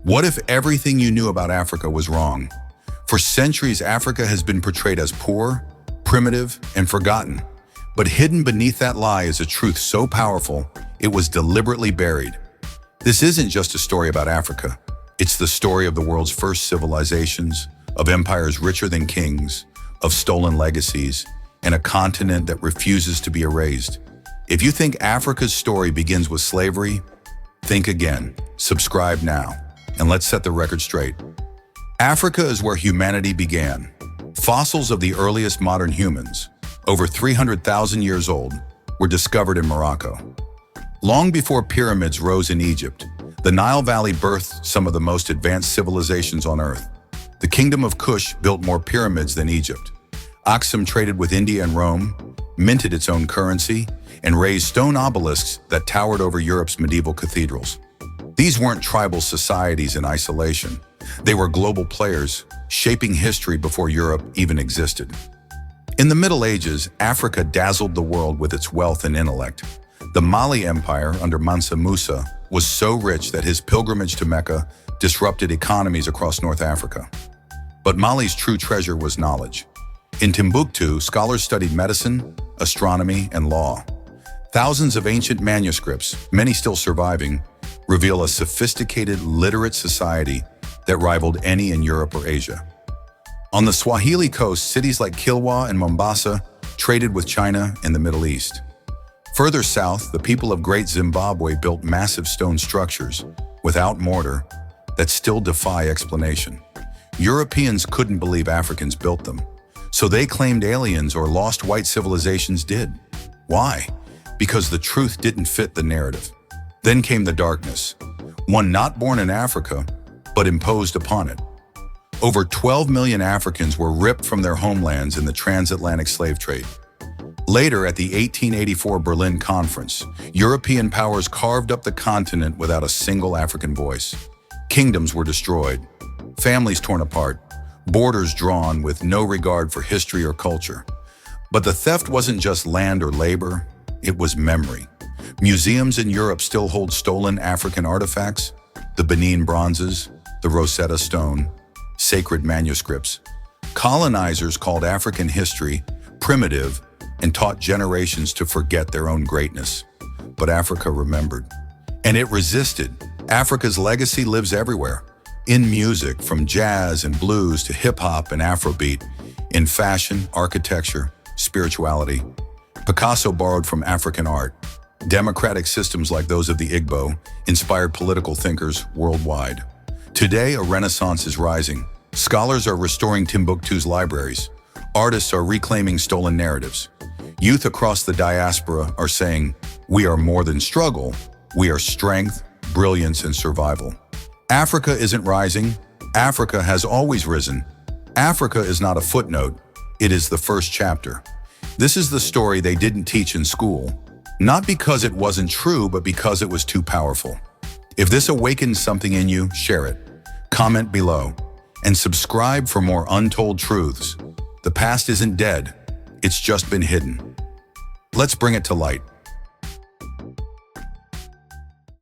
What if everything you knew about Africa was wrong? For centuries, Africa has been portrayed as poor, primitive, and forgotten. But hidden beneath that lie is a truth so powerful, it was deliberately buried. This isn't just a story about Africa. It's the story of the world's first civilizations, of empires richer than kings, of stolen legacies, and a continent that refuses to be erased. If you think Africa's story begins with slavery, think again. Subscribe now, and let's set the record straight. Africa is where humanity began. Fossils of the earliest modern humans, over 300,000 years old, were discovered in Morocco. Long before pyramids rose in Egypt, the Nile Valley birthed some of the most advanced civilizations on Earth. The Kingdom of Kush built more pyramids than Egypt. Aksum traded with India and Rome, minted its own currency, and raised stone obelisks that towered over Europe's medieval cathedrals. These weren't tribal societies in isolation. They were global players, shaping history before Europe even existed. In the Middle Ages, Africa dazzled the world with its wealth and intellect. The Mali Empire under Mansa Musa was so rich that his pilgrimage to Mecca disrupted economies across North Africa. But Mali's true treasure was knowledge. In Timbuktu, scholars studied medicine, astronomy, and law. Thousands of ancient manuscripts, many still surviving, reveal a sophisticated, literate society that rivaled any in Europe or Asia. On the Swahili coast, cities like Kilwa and Mombasa traded with China and the Middle East. Further south, the people of Great Zimbabwe built massive stone structures, without mortar, that still defy explanation. Europeans couldn't believe Africans built them, so they claimed aliens or lost white civilizations did. Why? Because the truth didn't fit the narrative. Then came the darkness, one not born in Africa, but imposed upon it. Over 12 million Africans were ripped from their homelands in the transatlantic slave trade. Later, at the 1884 Berlin Conference, European powers carved up the continent without a single African voice. Kingdoms were destroyed, families torn apart, borders drawn with no regard for history or culture. But the theft wasn't just land or labor, it was memory. Museums in Europe still hold stolen African artifacts, the Benin bronzes, the Rosetta Stone, sacred manuscripts. Colonizers called African history primitive and taught generations to forget their own greatness. But Africa remembered. And it resisted. Africa's legacy lives everywhere. In music, from jazz and blues to hip-hop and Afrobeat. In fashion, architecture, spirituality. Picasso borrowed from African art. Democratic systems like those of the Igbo inspired political thinkers worldwide. Today, a renaissance is rising. Scholars are restoring Timbuktu's libraries. Artists are reclaiming stolen narratives. Youth across the diaspora are saying, we are more than struggle, we are strength, brilliance, and survival. Africa isn't rising, Africa has always risen. Africa is not a footnote, it is the first chapter. This is the story they didn't teach in school, not because it wasn't true, but because it was too powerful. If this awakens something in you, share it. Comment below, and subscribe for more untold truths. The past isn't dead, it's just been hidden. Let's bring it to light.